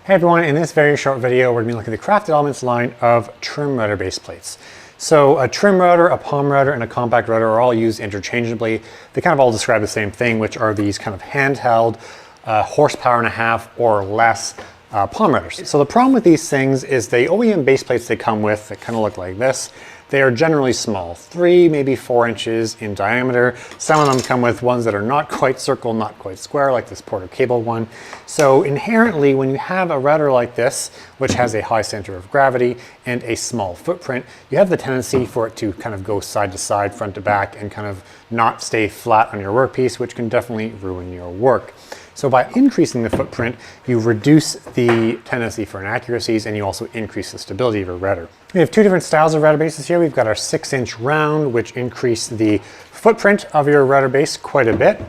Hey everyone, in this very short video, we're going to be looking at the Crafted Elements line of trim router base plates. So a trim router, a palm router, and a compact router are all used interchangeably. They kind of all describe the same thing, which are these kind of handheld, horsepower and a half or less palm routers. So the problem with these things is the OEM base plates they come with, that kind of look like this. They are generally small, 3, maybe 4 inches in diameter. Some of them come with ones that are not quite circle, not quite square, like this Porter cable one. So inherently, when you have a router like this, which has a high center of gravity and a small footprint, you have the tendency for it to kind of go side to side, front to back, and kind of not stay flat on your workpiece, which can definitely ruin your work. So by increasing the footprint, you reduce the tendency for inaccuracies and you also increase the stability of your router. We have two different styles of router bases here. We've got our 6-inch round, which increase the footprint of your router base quite a bit,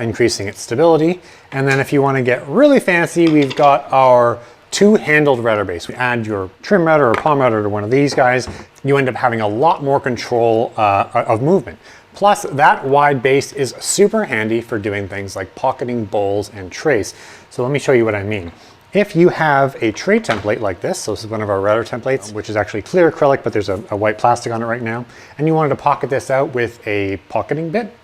increasing its stability. And then if you want to get really fancy, we've got our 2-handled router base. We add your trim router or palm router to one of these guys, you end up having a lot more control of movement. Plus, that wide base is super handy for doing things like pocketing bowls and trays. So let me show you what I mean. If you have a tray template like this, so this is one of our router templates, which is actually clear acrylic, but there's a white plastic on it right now, and you wanted to pocket this out with a pocketing bit,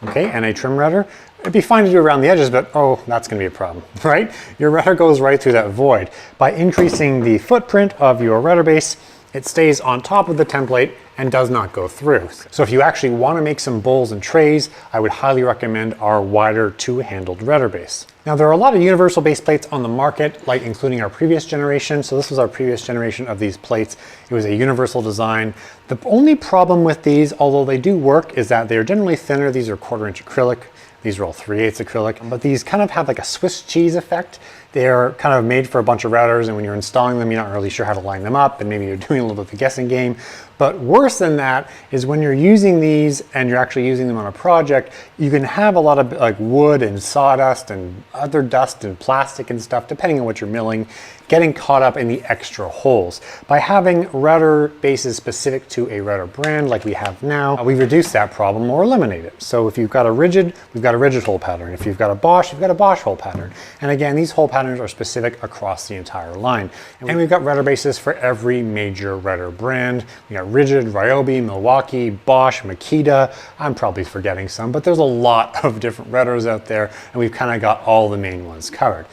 okay, and a trim router, it'd be fine to do around the edges, but oh, that's gonna be a problem, right? Your router goes right through that void. By increasing the footprint of your router base, it stays on top of the template and does not go through. So if you actually want to make some bowls and trays, I would highly recommend our wider 2-handled router base. Now there are a lot of universal base plates on the market, like including our previous generation. So this was our previous generation of these plates. It was a universal design. The only problem with these, although they do work, is that they're generally thinner. These are 1/4-inch acrylic. These are all 3/8 acrylic, but these kind of have like a Swiss cheese effect. They're kind of made for a bunch of routers, and when you're installing them, you're not really sure how to line them up, and maybe you're doing a little bit of a guessing game. But worse than that is when you're using these and you're actually using them on a project, you can have a lot of like wood and sawdust and other dust and plastic and stuff, depending on what you're milling, getting caught up in the extra holes. By having router bases specific to a router brand like we have now, we reduce that problem or eliminate it. So if you've got a rigid, we've got a rigid hole pattern. If you've got a Bosch, you've got a Bosch hole pattern. And again, these hole patterns are specific across the entire line. And we've got router bases for every major router brand. We got rigid, Ryobi, Milwaukee, Bosch, Makita. I'm probably forgetting some, but there's a lot of different routers out there, and we've kind of got all the main ones covered.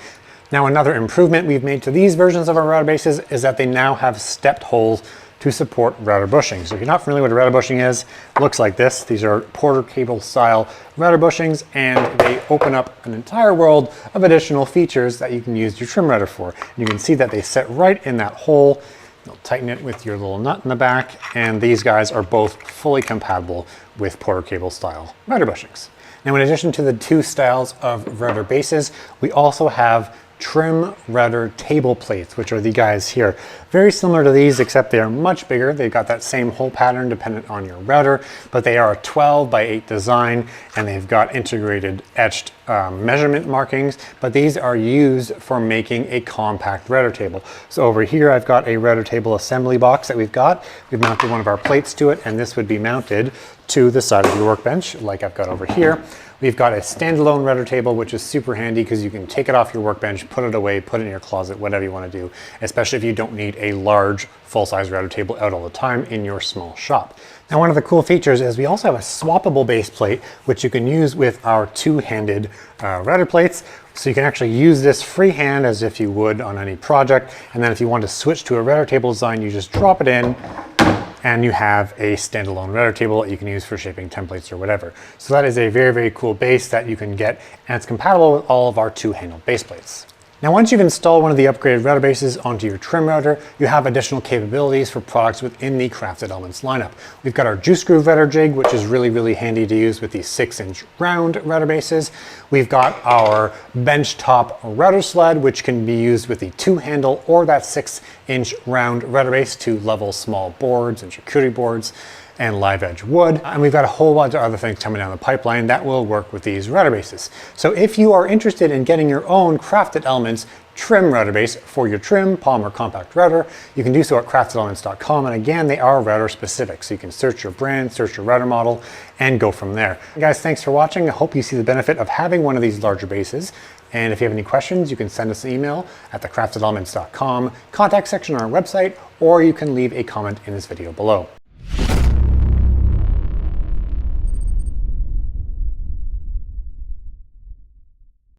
Now, another improvement we've made to these versions of our router bases is that they now have stepped holes to support router bushings. So if you're not familiar with what a router bushing is, it looks like this. These are Porter cable style router bushings, and they open up an entire world of additional features that you can use your trim router for. And you can see that they sit right in that hole. You'll tighten it with your little nut in the back, and these guys are both fully compatible with Porter cable style router bushings. Now, in addition to the two styles of router bases, we also have trim router table plates, which are the guys here. Very similar to these, except they are much bigger. They've got that same hole pattern dependent on your router, but they are a 12x8 design, and they've got integrated etched measurement markings, but these are used for making a compact router table. So over here, I've got a router table assembly box that we've got. We've mounted one of our plates to it, and this would be mounted to the side of your workbench, like I've got over here. We've got a standalone router table, which is super handy because you can take it off your workbench, put it away, put it in your closet, whatever you want to do, especially if you don't need a large full-size router table out all the time in your small shop. Now, one of the cool features is we also have a swappable base plate, which you can use with our 2-handed router plates. So you can actually use this freehand as if you would on any project. And then if you want to switch to a router table design, you just drop it in, and you have a standalone router table that you can use for shaping templates or whatever. So that is a very, very cool base that you can get, and it's compatible with all of our 2-handled base plates. Now, once you've installed one of the upgraded router bases onto your trim router, you have additional capabilities for products within the Crafted Elements lineup. We've got our juice groove router jig, which is really, really handy to use with these 6-inch round router bases. We've got our benchtop router sled, which can be used with the 2-handle or that 6-inch round router base to level small boards and charcuterie boards and live edge wood. And we've got a whole bunch of other things coming down the pipeline that will work with these router bases. So if you are interested in getting your own Crafted Elements trim router base for your trim, palm, or compact router, you can do so at craftedelements.com. And again, they are router specific. So you can search your brand, search your router model, and go from there. Guys, thanks for watching. I hope you see the benefit of having one of these larger bases. And if you have any questions, you can send us an email at thecraftedelements.com, contact section on our website, or you can leave a comment in this video below.